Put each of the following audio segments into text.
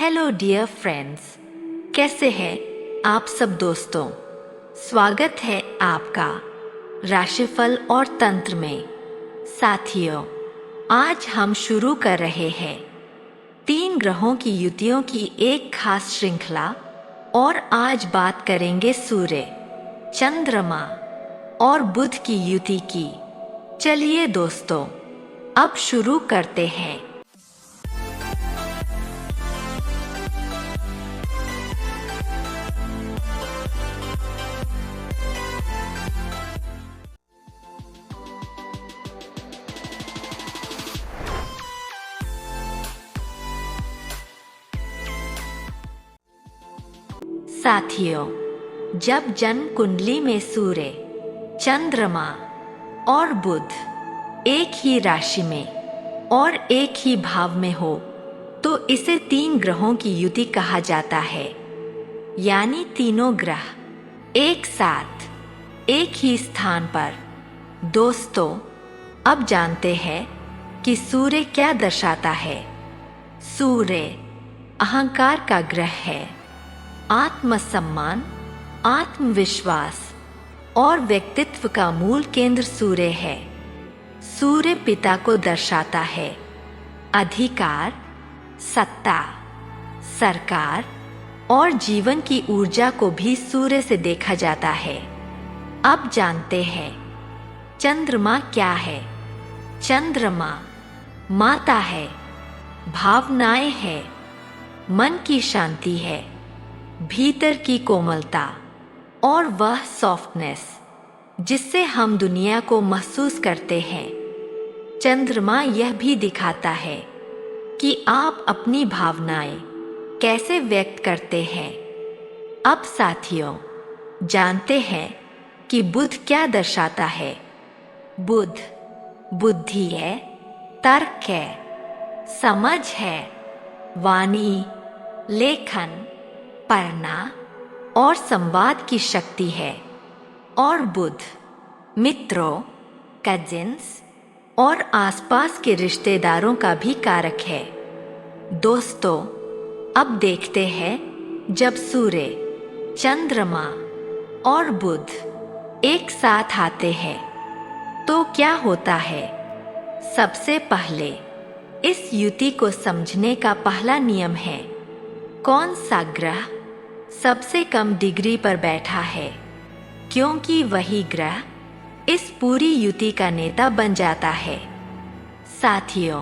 Hello dear friends, कैसे हैं आप सब दोस्तों। स्वागत है आपका राशिफल और तंत्र में। साथियों, आज हम शुरू कर रहे हैं 3 ग्रहों की युतियों की एक खास श्रृंखला और आज बात करेंगे सूर्य, चंद्रमा और बुध की युति की। चलिए दोस्तों, अब शुरू करते हैं। साथियों, जब जन्म कुंडली में सूर्य, चंद्रमा और बुध एक ही राशि में और एक ही भाव में हो तो इसे 3 ग्रहों की युति कहा जाता है। यानी तीनों ग्रह एक साथ एक ही स्थान पर। दोस्तों, अब जानते हैं कि सूर्य क्या दर्शाता है। सूर्य अहंकार का ग्रह है। आत्मसम्मान, आत्मविश्वास और व्यक्तित्व का मूल केंद्र सूर्य है। सूर्य पिता को दर्शाता है। अधिकार, सत्ता, सरकार और जीवन की ऊर्जा को भी सूर्य से देखा जाता है। अब जानते हैं चंद्रमा क्या है। चंद्रमा माता है, भावनाएं है, मन की शांति है, भीतर की कोमलता और वह सॉफ्टनेस जिससे हम दुनिया को महसूस करते हैं। चंद्रमा यह भी दिखाता है कि आप अपनी भावनाएं कैसे व्यक्त करते हैं। अब साथियों, जानते हैं कि बुध क्या दर्शाता है। बुध बुद्धि है, तर्क है, समझ है, वाणी, लेखन, पढ़ना और संवाद की शक्ति है। और बुध मित्रों, कजिन्स और आसपास के रिश्तेदारों का भी कारक है। दोस्तों, अब देखते हैं जब सूर्य, चंद्रमा और बुध एक साथ आते हैं तो क्या होता है। सबसे पहले इस युति को समझने का पहला नियम है कौन सा ग्रह सबसे कम डिग्री पर बैठा है, क्योंकि वही ग्रह इस पूरी युति का नेता बन जाता है। साथियों,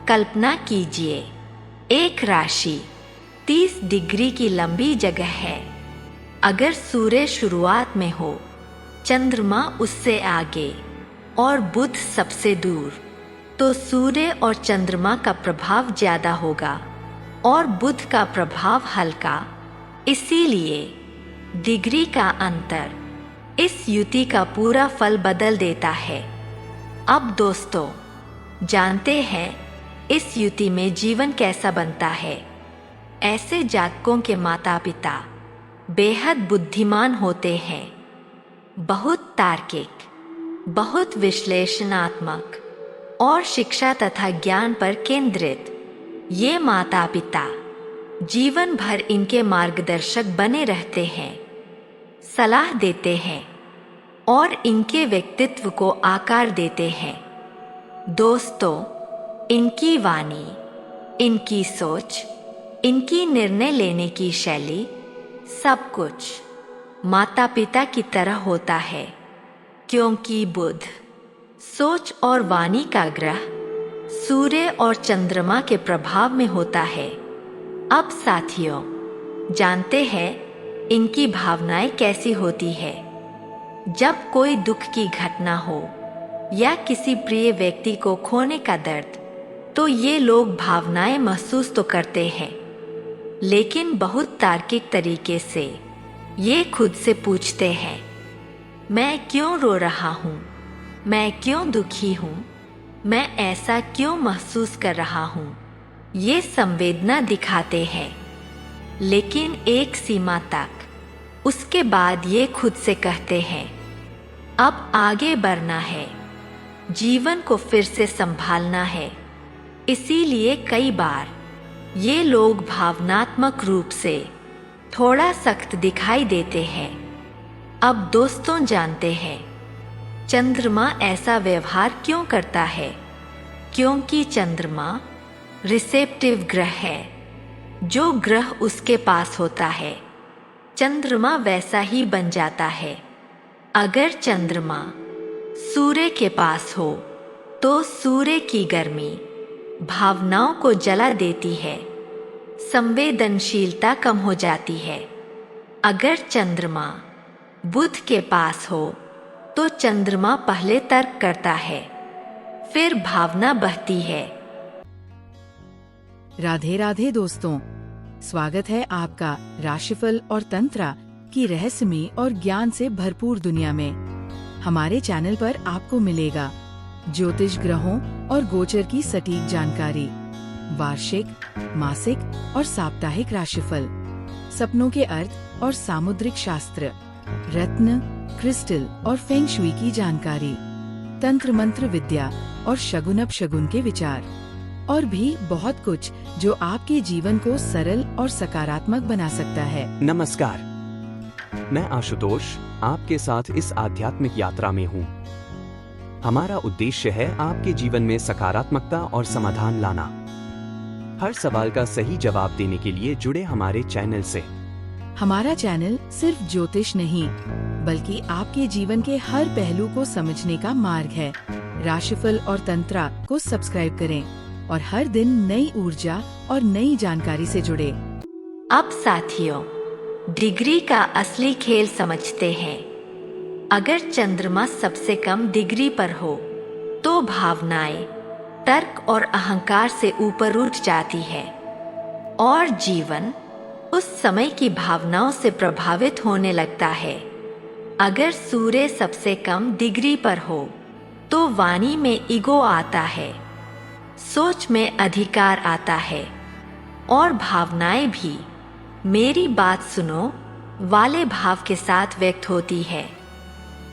कल्पना कीजिए एक राशि 30 डिग्री की लंबी जगह है। अगर सूर्य शुरुआत में हो, चंद्रमा उससे आगे और बुध सबसे दूर, तो सूर्य और चंद्रमा का प्रभाव ज्यादा होगा और बुध का प्रभाव हल्का। इसीलिए डिग्री का अंतर इस युति का पूरा फल बदल देता है। अब दोस्तों, जानते हैं इस युति में जीवन कैसा बनता है। ऐसे जातकों के माता पिता बेहद बुद्धिमान होते हैं, बहुत तार्किक, बहुत विश्लेषणात्मक और शिक्षा तथा ज्ञान पर केंद्रित। ये माता पिता जीवन भर इनके मार्गदर्शक बने रहते हैं, सलाह देते हैं और इनके व्यक्तित्व को आकार देते हैं। दोस्तों, इनकी वाणी, इनकी सोच, इनकी निर्णय लेने की शैली, सब कुछ माता पिता की तरह होता है, क्योंकि बुध सोच और वाणी का ग्रह सूर्य और चंद्रमा के प्रभाव में होता है। अब साथियों, जानते हैं इनकी भावनाएं कैसी होती है। जब कोई दुख की घटना हो या किसी प्रिय व्यक्ति को खोने का दर्द, तो ये लोग भावनाएं महसूस तो करते हैं, लेकिन बहुत तार्किक तरीके से ये खुद से पूछते हैं, मैं क्यों रो रहा हूँ, मैं क्यों दुखी हूँ, मैं ऐसा क्यों महसूस कर रहा हूँ। ये संवेदना दिखाते हैं, लेकिन एक सीमा तक। उसके बाद ये खुद से कहते हैं, अब आगे बढ़ना है, जीवन को फिर से संभालना है। इसीलिए कई बार ये लोग भावनात्मक रूप से थोड़ा सख्त दिखाई देते हैं। अब दोस्तों जानते हैं चंद्रमा ऐसा व्यवहार क्यों करता है। क्योंकि चंद्रमा रिसेप्टिव ग्रह है। जो ग्रह उसके पास होता है चंद्रमा वैसा ही बन जाता है। अगर चंद्रमा सूर्य के पास हो तो सूर्य की गर्मी भावनाओं को जला देती है, संवेदनशीलता कम हो जाती है। अगर चंद्रमा बुध के पास हो तो चंद्रमा पहले तर्क करता है, फिर भावना बहती है। राधे राधे दोस्तों, स्वागत है आपका राशिफल और तंत्र की रहस्यमय और ज्ञान से भरपूर दुनिया में। हमारे चैनल पर आपको मिलेगा ज्योतिष ग्रहों और गोचर की सटीक जानकारी, वार्षिक, मासिक और साप्ताहिक राशिफल, सपनों के अर्थ और सामुद्रिक शास्त्र, रत्न, क्रिस्टल और फेंग शुई की जानकारी, तंत्र मंत्र विद्या और शगुन अपशगुन के विचार, और भी बहुत कुछ जो आपके जीवन को सरल और सकारात्मक बना सकता है। नमस्कार, मैं आशुतोष आपके साथ इस आध्यात्मिक यात्रा में हूँ। हमारा उद्देश्य है आपके जीवन में सकारात्मकता और समाधान लाना। हर सवाल का सही जवाब देने के लिए जुड़े हमारे चैनल से। हमारा चैनल सिर्फ ज्योतिष नहीं बल्कि आपके जीवन के हर पहलू को समझने का मार्ग है। राशिफल और तंत्र को सब्सक्राइब करें और हर दिन नई ऊर्जा और नई जानकारी से जुड़े। अब साथियों, डिग्री का असली खेल समझते हैं। अगर चंद्रमा सबसे कम डिग्री पर हो तो भावनाएं तर्क और अहंकार से ऊपर उठ जाती है और जीवन उस समय की भावनाओं से प्रभावित होने लगता है। अगर सूर्य सबसे कम डिग्री पर हो तो वाणी में ईगो आता है, सोच में अधिकार आता है और भावनाएं भी मेरी बात सुनो वाले भाव के साथ व्यक्त होती है।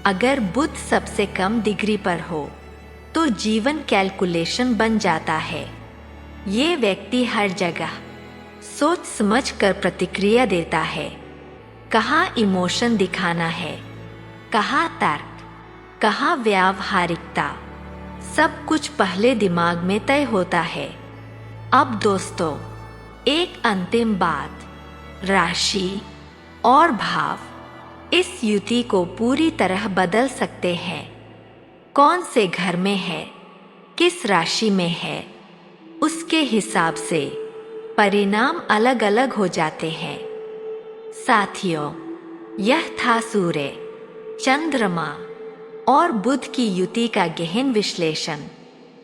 अगर बुध सबसे कम डिग्री पर हो तो जीवन कैलकुलेशन बन जाता है। ये व्यक्ति हर जगह सोच समझ कर प्रतिक्रिया देता है। कहाँ इमोशन दिखाना है, कहाँ तर्क, कहाँ व्यावहारिकता, सब कुछ पहले दिमाग में तय होता है। अब दोस्तों, एक अंतिम बात, राशि और भाव इस युति को पूरी तरह बदल सकते हैं। कौन से घर में है, किस राशि में है, उसके हिसाब से परिणाम अलग अलग हो जाते हैं। साथियों, यह था सूर्य, चंद्रमा और बुध की युति का गहन विश्लेषण।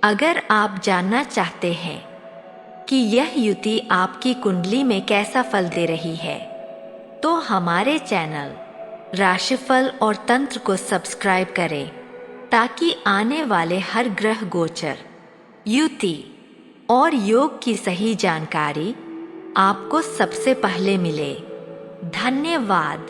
अगर आप जानना चाहते हैं कि यह युति आपकी कुंडली में कैसा फल दे रही है तो हमारे चैनल राशिफल और तंत्र को सब्सक्राइब करें ताकि आने वाले हर ग्रह गोचर, युति और योग की सही जानकारी आपको सबसे पहले मिले। धन्यवाद।